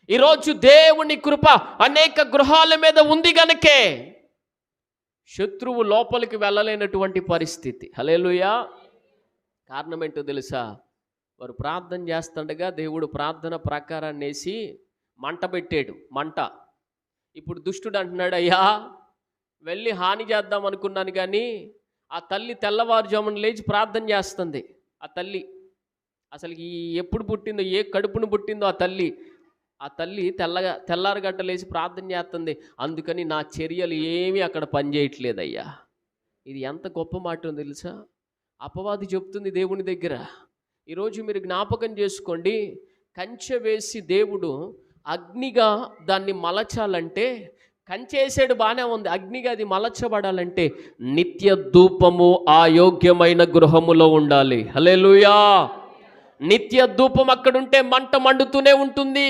ఈరోజు దేవుని కృప అనేక గృహాల మీద ఉంది గనుకే శత్రువు లోపలికి వెళ్ళలేనటువంటి పరిస్థితి. హల్లెలూయా. కారణం ఏంటో తెలుసా? వారు ప్రార్థన చేస్తుండగా దేవుడు ప్రార్థన ప్రకారాన్ని వేసి మంట పెట్టాడు. మంట. ఇప్పుడు దుష్టుడు అంటున్నాడు, అయ్యా వెళ్ళి హాని చేద్దాం అనుకున్నాను, కానీ ఆ తల్లి తెల్లవారుజామున లేచి ప్రార్థన చేస్తుంది. ఆ తల్లి అసలు ఎప్పుడు పుట్టిందో, ఏ కడుపును పుట్టిందో ఆ తల్లి తెల్లారగడ్డ లేచి ప్రార్థన చేస్తుంది. అందుకని నా చర్యలు ఏమీ అక్కడ పనిచేయట్లేదయ్యా. ఇది ఎంత గొప్ప మాట తెలుసా? అపవాది చెప్తుంది దేవుని దగ్గర. ఈరోజు మీరు జ్ఞాపకం చేసుకోండి, కంచె వేసి దేవుడు అగ్నిగా దాన్ని మలచాలంటే, కంచేసాడు బాగానే ఉంది, అగ్నిగా అది మలచబడాలంటే నిత్య ధూపము ఆ యోగ్యమైన గృహములో ఉండాలి. హల్లెలూయా. నిత్య ధూపం అక్కడుంటే మంట మండుతూనే ఉంటుంది.